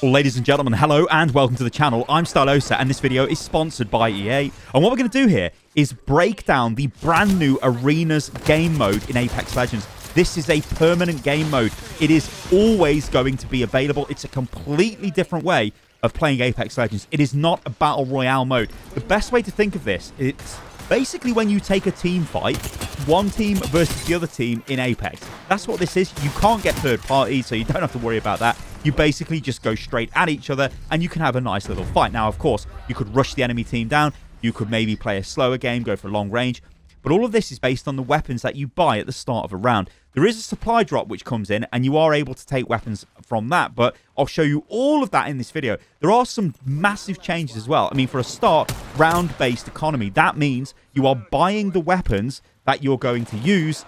Well, ladies and gentlemen, hello and welcome to the channel. I'm Stylosa and this video is sponsored by EA. And what we're going to do here is break down the brand new Arenas game mode in Apex Legends. This is a permanent game mode. It is always going to be available. It's a completely different way of playing Apex Legends. It is not a battle royale mode. The best way to think of this, it's basically when you take a team fight, one team versus the other team in Apex. That's what this is. You can't get third parties, so you don't have to worry about that. You basically just go straight at each other and you can have a nice little fight. Now, of course, you could rush the enemy team down. You could maybe play a slower game, go for long range. But all of this is based on the weapons that you buy at the start of a round. There is a supply drop which comes in and you are able to take weapons from that. But I'll show you all of that in this video. There are some massive changes as well. I mean, for a start, round-based economy. That means you are buying the weapons that you're going to use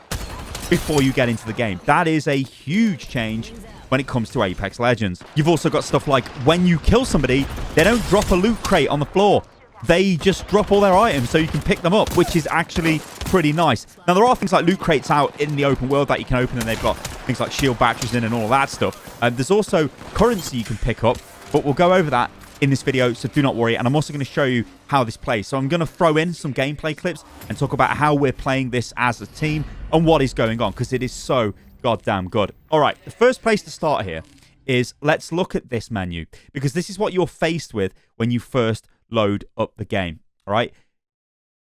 before you get into the game. That is a huge change when it comes to Apex Legends. You've also got stuff like when you kill somebody, they don't drop a loot crate on the floor. They just drop all their items so you can pick them up, which is actually pretty nice. Now, there are things like loot crates out in the open world that you can open, and they've got things like shield batteries in and all that stuff. There's also currency you can pick up, but we'll go over that in this video, so do not worry. And I'm also going to show you how this plays. So I'm going to throw in some gameplay clips and talk about how we're playing this as a team and what is going on, because it is so goddamn good. All right, the first place to start here is let's look at this menu, because this is what you're faced with when you first load up the game. All right,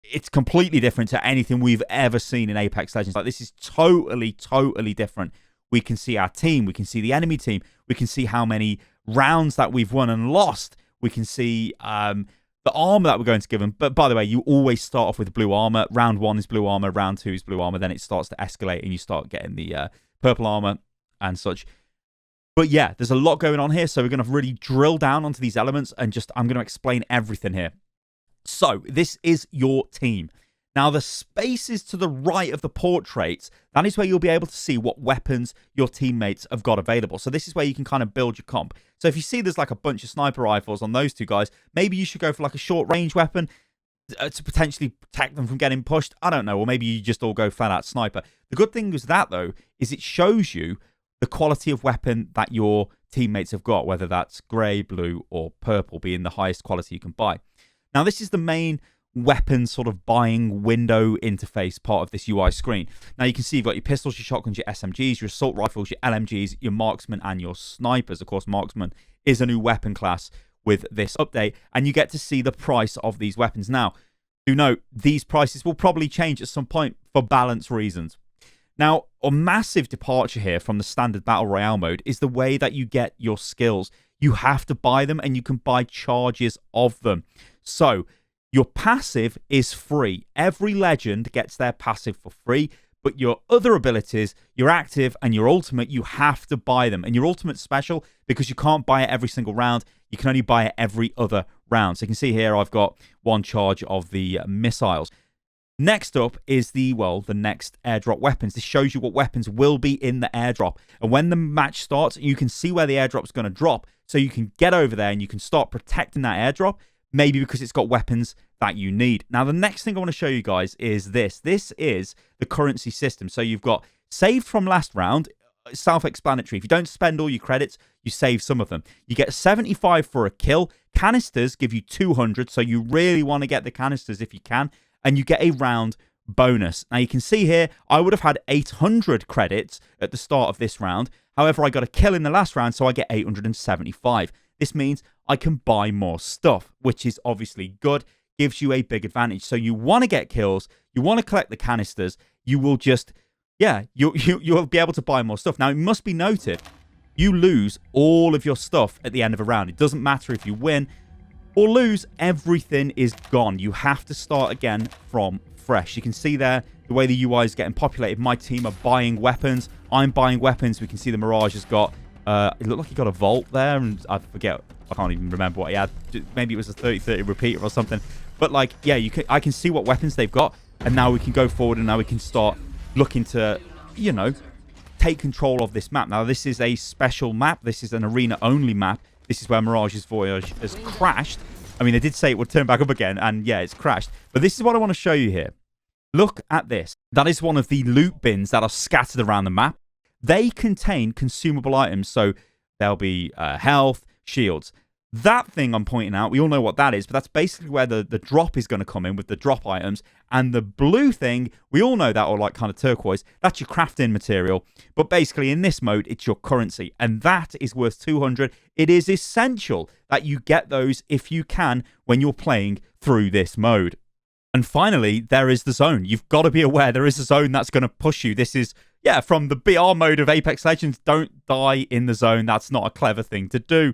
it's completely different to anything we've ever seen in Apex Legends. Like, this is totally different. We can see our team, we can see the enemy team, we can see how many rounds that we've won and lost, we can see the armor that we're going to give them. But by the way, you always start off with blue armor. Round 1 is blue armor, round 2 is blue armor, then it starts to escalate and you start getting the purple armor and such. But yeah, there's a lot going on here, so we're going to really drill down onto these elements and I'm going to explain everything here. So this is your team. Now, the spaces to the right of the portraits, that is where you'll be able to see what weapons your teammates have got available. So this is where you can kind of build your comp. So if you see there's like a bunch of sniper rifles on those two guys, maybe you should go for like a short range weapon to potentially protect them from getting pushed. I don't know. Or maybe you just all go flat out sniper. The good thing with that, though, is it shows you the quality of weapon that your teammates have got, whether that's grey, blue, or purple being the highest quality you can buy. Now, this is the main weapon sort of buying window interface part of this UI screen. Now, you can see you've got your pistols, your shotguns, your SMGs, your assault rifles, your LMGs, your marksmen, and your snipers. Of course, marksman is a new weapon class with this update, and you get to see the price of these weapons. Now, do note, these prices will probably change at some point for balance reasons. Now, a massive departure here from the standard Battle Royale mode is the way that you get your skills. You have to buy them, and you can buy charges of them. So, your passive is free. Every legend gets their passive for free, but your other abilities, your active and your ultimate, you have to buy them. And your ultimate's special because you can't buy it every single round. You can only buy it every other round. So you can see here I've got one charge of the missiles. Next up is the next airdrop weapons. This shows you what weapons will be in the airdrop. And when the match starts, you can see where the airdrop's going to drop. So you can get over there and you can start protecting that airdrop, maybe because it's got weapons that you need. Now, the next thing I want to show you guys is this. This is the currency system. So you've got saved from last round, self-explanatory. If you don't spend all your credits, you save some of them. You get 75 for a kill. Canisters give you 200, so you really want to get the canisters if you can. And you get a round bonus. Now, you can see here, I would have had 800 credits at the start of this round. However, I got a kill in the last round, so I get 875. This means I can buy more stuff, which is obviously good, gives you a big advantage. So you want to get kills, you want to collect the canisters, you will just, yeah, you'll be able to buy more stuff. Now, it must be noted, you lose all of your stuff at the end of a round. It doesn't matter if you win or lose, everything is gone. You have to start again from fresh. You can see there the way the UI is getting populated. My team are buying weapons. I'm buying weapons. We can see the Mirage has got, it looked like he got a Vault there, and I forget, I can't even remember what he had. Maybe it was a 30-30 repeater or something. But like, yeah, I can see what weapons they've got, and now we can go forward and now we can start looking to, you know, take control of this map. Now, this is a special map. This is an arena-only map. This is where Mirage's Voyage has crashed. I mean, they did say it would turn back up again, and yeah, it's crashed. But this is what I want to show you here. Look at this. That is one of the loot bins that are scattered around the map. They contain consumable items, so there'll be health, shields. That thing I'm pointing out, we all know what that is, but that's basically where the drop is going to come in with the drop items. And the blue thing, we all know that, or like kind of turquoise, that's your crafting material. But basically in this mode, it's your currency. And that is worth 200. It is essential that you get those if you can when you're playing through this mode. And finally, there is the zone. You've got to be aware there is a zone that's going to push you. This is, yeah, from the BR mode of Apex Legends. Don't die in the zone. That's not a clever thing to do.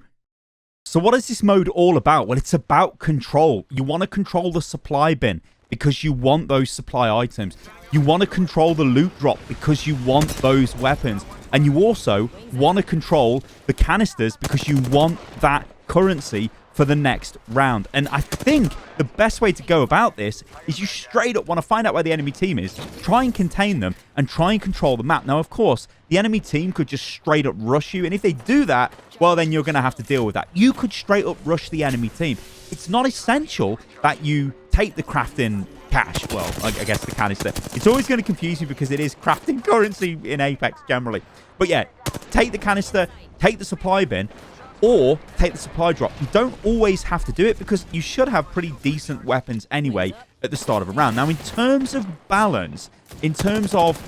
So what is this mode all about? Well, it's about control. You want to control the supply bin because you want those supply items. You want to control the loot drop because you want those weapons. And you also want to control the canisters because you want that currency for the next round. And I think the best way to go about this is you straight up want to find out where the enemy team is, try and contain them, and try and control the map. Now, of course, the enemy team could just straight up rush you, and if they do that, well, then you're going to have to deal with that. You could straight up rush the enemy team. It's not essential that you take the crafting cash. Well, I guess the canister. It's always going to confuse you because it is crafting currency in Apex generally. But yeah, take the canister, take the supply bin, or take the supply drop. You don't always have to do it because you should have pretty decent weapons anyway at the start of a round. Now, in terms of balance, in terms of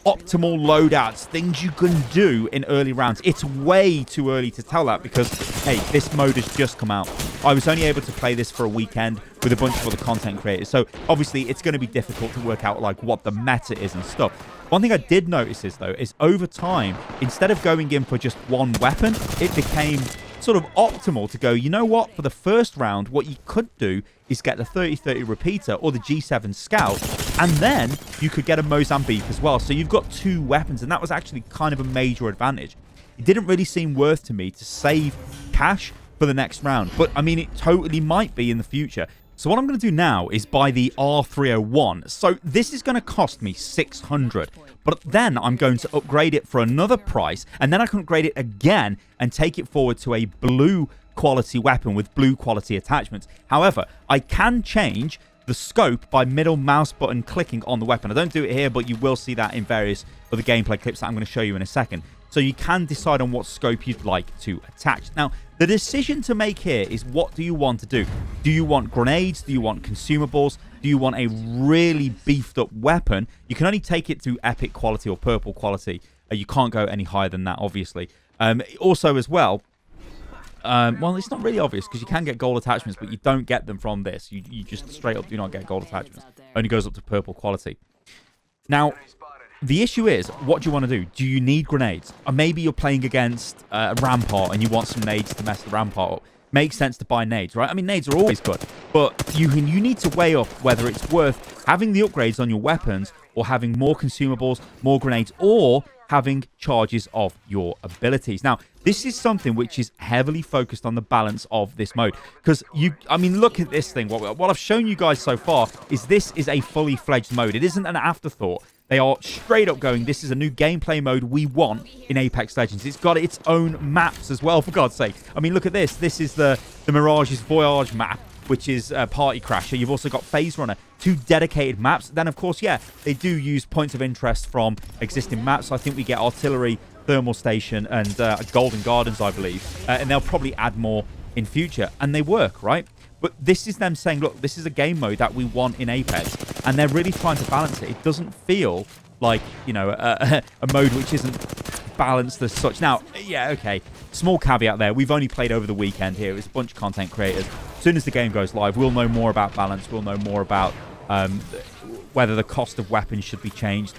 optimal loadouts, things you can do in early rounds, it's way too early to tell that because, hey, this mode has just come out. I was only able to play this for a weekend with a bunch of other content creators, so obviously it's going to be difficult to work out like what the meta is and stuff. One thing I did notice is, though, is over time, instead of going in for just one weapon, it became sort of optimal to go, you know what, for the first round, what you could do is get the 30-30 repeater or the G7 Scout, and then you could get a Mozambique as well. So you've got two weapons, and that was actually kind of a major advantage. It didn't really seem worth to me to save cash for the next round, but I mean, it totally might be in the future. So what I'm going to do now is buy the R301. So this is going to cost me 600, but then I'm going to upgrade it for another price, and then I can upgrade it again and take it forward to a blue quality weapon with blue quality attachments. However, I can change the scope by middle mouse button clicking on the weapon. I don't do it here, but you will see that in various other gameplay clips that I'm going to show you in a second. So you can decide on what scope you'd like to attach. Now, the decision to make here is, what do you want to do? Do you want grenades? Do you want consumables? Do you want a really beefed up weapon? You can only take it to epic quality or purple quality. You can't go any higher than that, obviously. Also, as well, well, it's not really obvious because you can get gold attachments, but you don't get them from this. You just straight up do not get gold attachments. Only goes up to purple quality. Now, the issue is, what do you want to do? Do you need grenades? Or maybe you're playing against a rampart and you want some nades to mess the rampart up. Makes sense to buy nades, right? I mean, nades are always good, but you need to weigh up whether it's worth having the upgrades on your weapons or having more consumables, more grenades, or having charges of your abilities. Now, this is something which is heavily focused on the balance of this mode. Because, I mean, look at this thing. What I've shown you guys so far is this is a fully fledged mode. It isn't an afterthought. They are straight up going, this is a new gameplay mode we want in Apex Legends. It's got its own maps as well, for God's sake. I mean, look at this. This is the Mirage's Voyage map, which is Party Crasher. You've also got Phase Runner, two dedicated maps. Then, of course, yeah, they do use points of interest from existing maps. So I think we get Artillery, Thermal Station, and Golden Gardens, I believe. And they'll probably add more in future. And they work, right? But this is them saying, look, this is a game mode that we want in Apex. And they're really trying to balance it. It doesn't feel like, you know, a mode which isn't balanced as such. Now, yeah, okay, small caveat there. We've only played over the weekend here. It's a bunch of content creators. As soon as the game goes live, we'll know more about balance. We'll know more about whether the cost of weapons should be changed.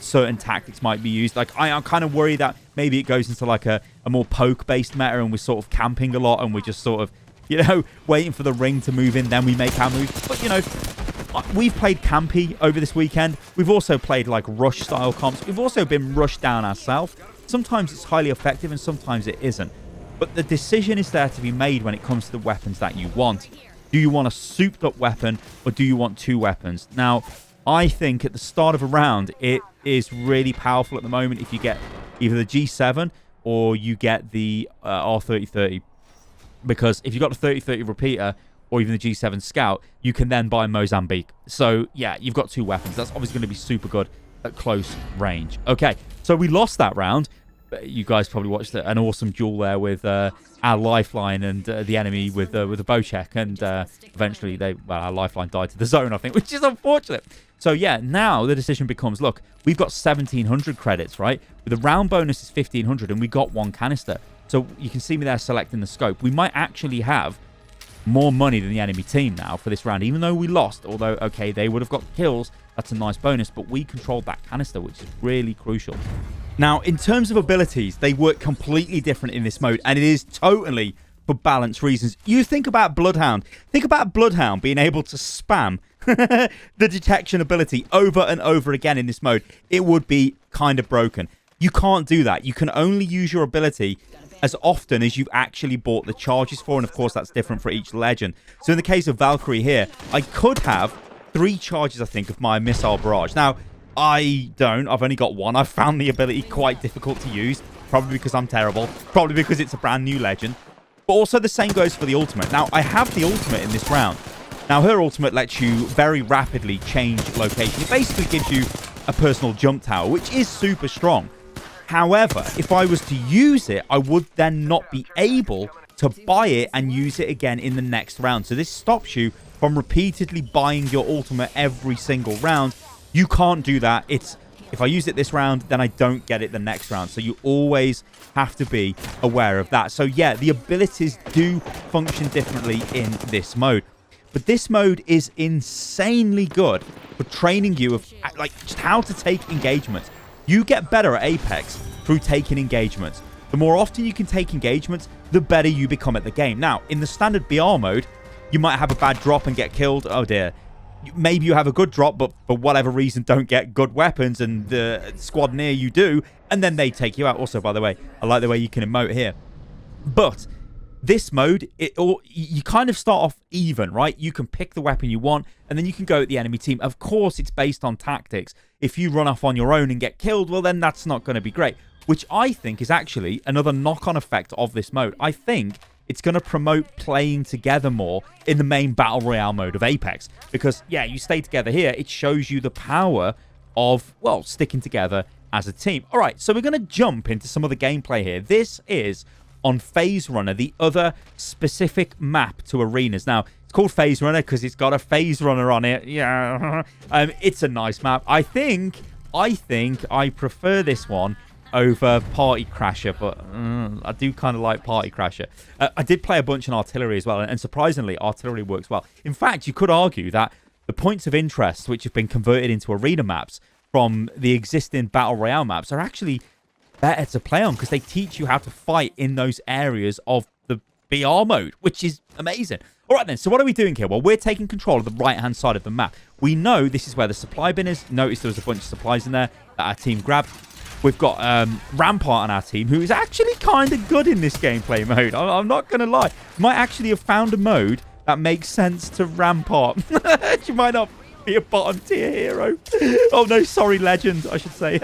Certain tactics might be used. Like, I'm kind of worried that maybe it goes into like a more poke-based meta and we're sort of camping a lot and we're just sort of, you know, waiting for the ring to move in, then we make our move. But, you know, we've played campy over this weekend. We've also played, like, rush-style comps. We've also been rushed down ourselves. Sometimes it's highly effective and sometimes it isn't. But the decision is there to be made when it comes to the weapons that you want. Do you want a souped-up weapon or do you want two weapons? Now, I think at the start of a round, it is really powerful at the moment if you get either the G7 or you get the R3030. Because if you've got the 30-30 repeater or even the G7 Scout, you can then buy Mozambique. So, yeah, you've got two weapons. That's obviously going to be super good at close range. Okay, so we lost that round. You guys probably watched an awesome duel there with our lifeline and the enemy with the bow check, and eventually our lifeline died to the zone, I think, which is unfortunate. So yeah, now the decision becomes, look, we've got 1,700 credits, right? With the round bonus is 1,500, and we got 1 canister. So you can see me there selecting the scope. We might actually have more money than the enemy team now for this round, even though we lost. Although, okay, they would have got kills. That's a nice bonus, but we controlled that canister, which is really crucial. Now, in terms of abilities, they work completely different in this mode, and it is totally for balance reasons. You think about Bloodhound. Think about Bloodhound being able to spam the detection ability over and over again in this mode. It would be kind of broken. You can't do that. You can only use your ability as often as you've actually bought the charges for, and of course, that's different for each legend. So in the case of Valkyrie here, I could have 3 charges, I think, of my missile barrage. Now, I don't. I've only got 1. I've found the ability quite difficult to use. Probably because I'm terrible. Probably because it's a brand new legend. But also the same goes for the ultimate. Now, I have the ultimate in this round. Now, her ultimate lets you very rapidly change location. It basically gives you a personal jump tower, which is super strong. However, if I was to use it, I would then not be able to buy it and use it again in the next round. So this stops you from repeatedly buying your ultimate every single round. You can't do that. If I use it this round, then I don't get it the next round. So you always have to be aware of that. So yeah, the abilities do function differently in this mode. But this mode is insanely good for training you of like just how to take engagements. You get better at Apex through taking engagements. The more often you can take engagements, the better you become at the game. Now, in the standard BR mode, you might have a bad drop and get killed. Oh dear. Maybe you have a good drop, but for whatever reason don't get good weapons, and the squad near you do, and then they take you out. Also, by the way, I like the way you can emote here. But this mode, you kind of start off even, right? You can pick the weapon you want, and then you can go at the enemy team. Of course, it's based on tactics. If you run off on your own and get killed, well, then that's not going to be great, which I think is actually another knock-on effect of this mode. I think it's going to promote playing together more in the main Battle Royale mode of Apex. Because, yeah, you stay together here. It shows you the power of, well, sticking together as a team. All right, so we're going to jump into some of the gameplay here. This is on Phase Runner, the other specific map to arenas. Now, it's called Phase Runner because it's got a Phase Runner on it. Yeah, it's a nice map. I think I prefer this one over Party Crasher, but I do kind of like Party Crasher. I did play a bunch in Artillery as well, and surprisingly, Artillery works well. In fact, you could argue that the points of interest, which have been converted into arena maps from the existing Battle Royale maps, are actually better to play on because they teach you how to fight in those areas of the BR mode, which is amazing. All right then, so what are we doing here? Well, we're taking control of the right-hand side of the map. We know this is where the supply bin is. Notice there was a bunch of supplies in there that our team grabbed. We've got Rampart on our team, who is actually kind of good in this gameplay mode. I'm not going to lie. Might actually have found a mode that makes sense to Rampart. She might not be a bottom tier hero. Oh, no, sorry, legend, I should say.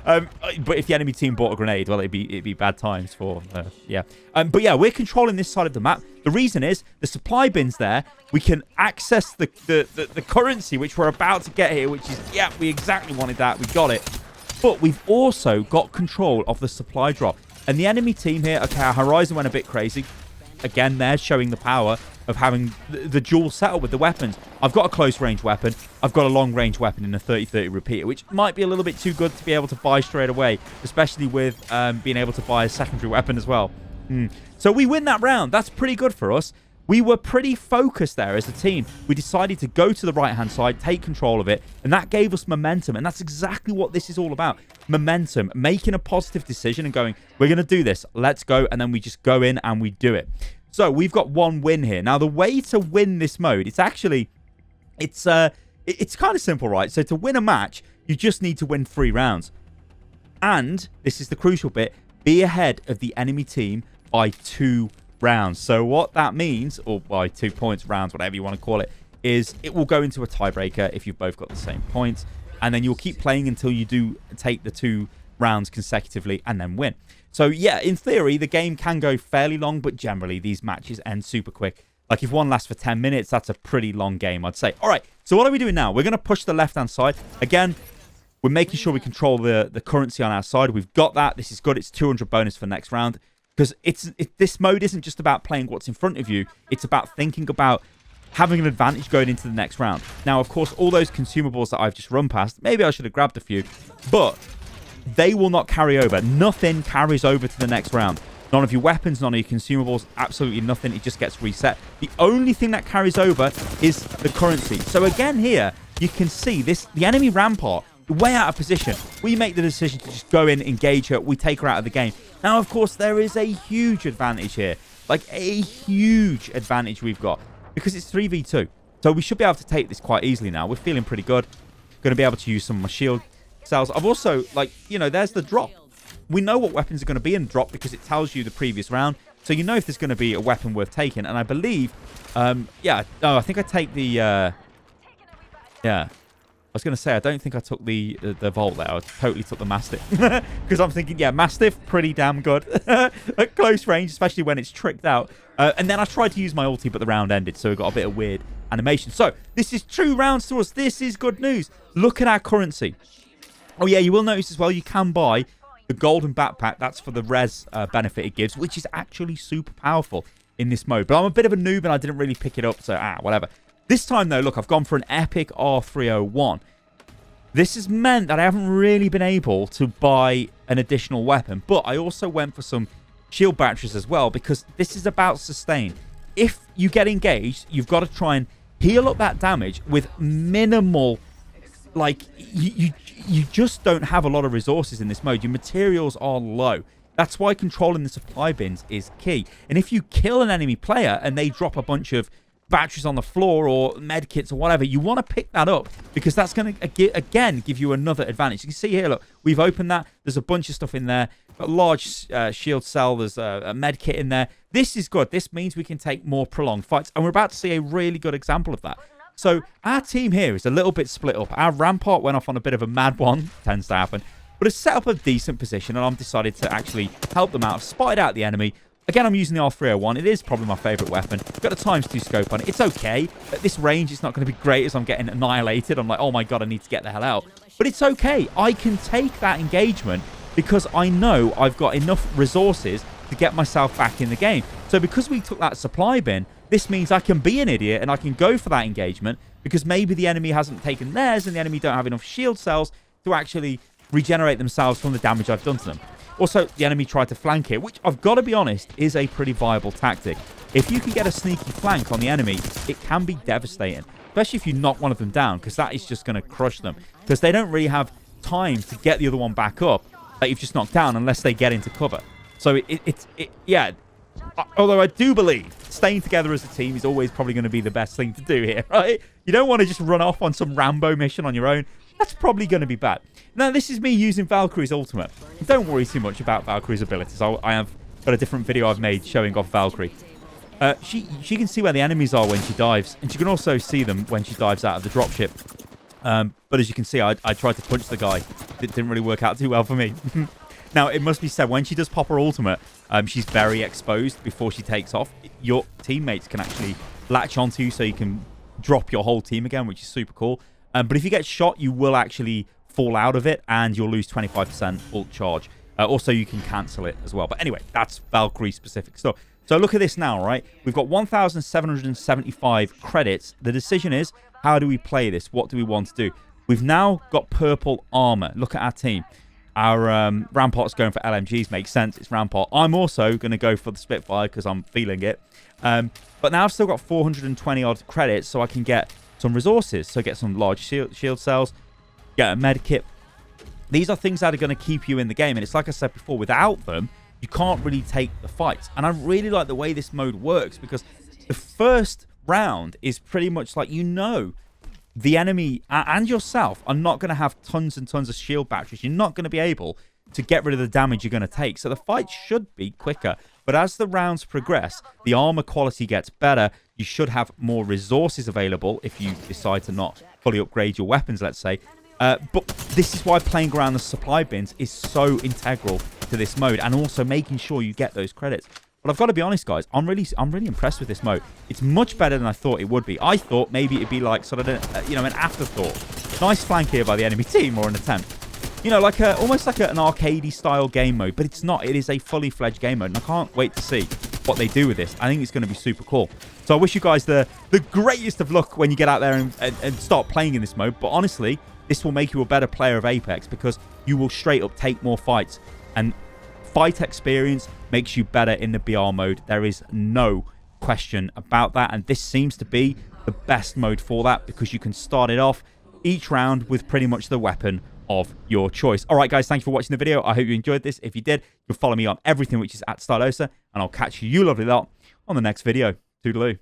But if the enemy team bought a grenade, well, it'd be bad times for yeah. But yeah, we're controlling this side of the map. The reason is the supply bin's there. We can access the currency, which we're about to get here, which is, yeah, we exactly wanted that. We got it. But we've also got control of the supply drop. And the enemy team here, okay, our Horizon went a bit crazy. Again, they're showing the power of having the dual setup with the weapons. I've got a close range weapon. I've got a long range weapon in a 30-30 repeater, which might be a little bit too good to be able to buy straight away, especially with being able to buy a secondary weapon as well. So we win that round. That's pretty good for us. We were pretty focused there as a team. We decided to go to the right-hand side, take control of it, and that gave us momentum. And that's exactly what this is all about. Momentum, making a positive decision and going, we're going to do this. Let's go. And then we just go in and we do it. So we've got 1 win here. Now, the way to win this mode, it's kind of simple, right? So to win a match, you just need to win 3 rounds. And this is the crucial bit, be ahead of the enemy team by 2 rounds. So what that means, or by 2 points, rounds, whatever you want to call it, is it will go into a tiebreaker if you've both got the same points, and then you'll keep playing until you do take the 2 rounds consecutively and then win. So yeah, in theory, the game can go fairly long, but generally these matches end super quick. Like if one lasts for 10 minutes, that's a pretty long game, I'd say. All right, so what are we doing now? We're going to push the left-hand side. Again, We're making sure we control the currency on our side. We've got that. This is good. It's 200 bonus for next round. Because this mode isn't just about playing what's in front of you. It's about thinking about having an advantage going into the next round. Now, of course, all those consumables that I've just run past, maybe I should have grabbed a few, but they will not carry over. Nothing carries over to the next round. None of your weapons, none of your consumables, absolutely nothing. It just gets reset. The only thing that carries over is the currency. So again here, you can see the enemy rampart, way out of position. We make the decision to just go in, engage her. We take her out of the game. Now, of course, there is a huge advantage here. Like a huge advantage we've got. Because it's 3v2. So we should be able to take this quite easily now. We're feeling pretty good. Going to be able to use some of my shield cells. I've also, like, you know, there's the drop. We know what weapons are going to be in drop because it tells you the previous round. So you know if there's going to be a weapon worth taking. And I believe, yeah, no, I think I take the, yeah. I was going to say, I don't think I took the Volt there. I totally took the Mastiff. Because I'm thinking, yeah, Mastiff, pretty damn good. At close range, especially when it's tricked out. And then I tried to use my ulti, but the round ended. So we got a bit of weird animation. So this is 2 rounds to us. This is good news. Look at our currency. Oh, yeah, you will notice as well, you can buy the golden backpack. That's for the res benefit it gives, which is actually super powerful in this mode. But I'm a bit of a noob and I didn't really pick it up. So, whatever. This time, though, look, I've gone for an epic R301. This has meant that I haven't really been able to buy an additional weapon. But I also went for some shield batteries as well because this is about sustain. If you get engaged, you've got to try and heal up that damage with minimal... Like, you just don't have a lot of resources in this mode. Your materials are low. That's why controlling the supply bins is key. And if you kill an enemy player and they drop a bunch of batteries on the floor or med kits or whatever, you want to pick that up because that's going to, again, give you another advantage. You can see here, look, we've opened that. There's a bunch of stuff in there. A large shield cell. There's a med kit in there. This is good. This means we can take more prolonged fights. And we're about to see a really good example of that. So our team here is a little bit split up. Our rampart went off on a bit of a mad one. Tends to happen. But it's set up a decent position. And I've decided to actually help them out. I've spotted out the enemy. Again, I'm using the R301. It is probably my favourite weapon. Got a ×2 scope on it. It's okay. At this range, it's not going to be great as I'm getting annihilated. I'm like, oh my god, I need to get the hell out. But it's okay. I can take that engagement because I know I've got enough resources to get myself back in the game. So because we took that supply bin, this means I can be an idiot and I can go for that engagement because maybe the enemy hasn't taken theirs and the enemy don't have enough shield cells to actually regenerate themselves from the damage I've done to them. Also, the enemy tried to flank here, which I've got to be honest is a pretty viable tactic. If you can get a sneaky flank on the enemy, it can be devastating, especially if you knock one of them down, because that is just going to crush them, because they don't really have time to get the other one back up that you've just knocked down unless they get into cover. So yeah, although I do believe staying together as a team is always probably going to be the best thing to do here, right? You don't want to just run off on some Rambo mission on your own. That's probably going to be bad. Now, this is me using Valkyrie's ultimate. Don't worry too much about Valkyrie's abilities. I have got a different video I've made showing off Valkyrie. She can see where the enemies are when she dives, and she can also see them when she dives out of the dropship. But as you can see, I tried to punch the guy. It didn't really work out too well for me. Now, it must be said, when she does pop her ultimate, she's very exposed before she takes off. Your teammates can actually latch onto you so you can drop your whole team again, which is super cool. But if you get shot, you will actually fall out of it and you'll lose 25% ult charge. Also, you can cancel it as well. But anyway, that's Valkyrie-specific stuff. So look at this now, right? We've got 1,775 credits. The decision is, how do we play this? What do we want to do? We've now got purple armor. Look at our team. Our Rampart's going for LMGs. Makes sense. It's Rampart. I'm also going to go for the Spitfire because I'm feeling it. But now I've still got 420 odd credits, so I can get some resources. So get some large shield cells, get a med kit. These are things that are going to keep you in the game. And it's like I said before, without them, you can't really take the fights. And I really like the way this mode works because the first round is pretty much like, you know, the enemy and yourself are not going to have tons and tons of shield batteries. You're not going to be able to get rid of the damage you're going to take. So the fight should be quicker. But as the rounds progress, the armor quality gets better. You should have more resources available if you decide to not fully upgrade your weapons, let's say. But this is why playing around the supply bins is so integral to this mode, and also making sure you get those credits. But I've got to be honest, guys, I'm really impressed with this mode. It's much better than I thought it would be. I thought maybe it'd be like sort of an afterthought. Nice flank here by the enemy team, or an attempt. you know, like almost like an arcadey style game mode, but it's not. It is a fully fledged game mode, and I can't wait to see what they do with this. I think it's going to be super cool. So I wish you guys the greatest of luck when you get out there and start playing in this mode. But honestly, this will make you a better player of Apex because you will straight up take more fights, and fight experience makes you better in the BR mode. There is no question about that, and this seems to be the best mode for that because you can start it off each round with pretty much the weapon of your choice. All right, guys, thank you for watching the video. I hope you enjoyed this. If you did, you can follow me on everything, which is at Stylosa, and I'll catch you lovely lot on the next video. Toodaloo.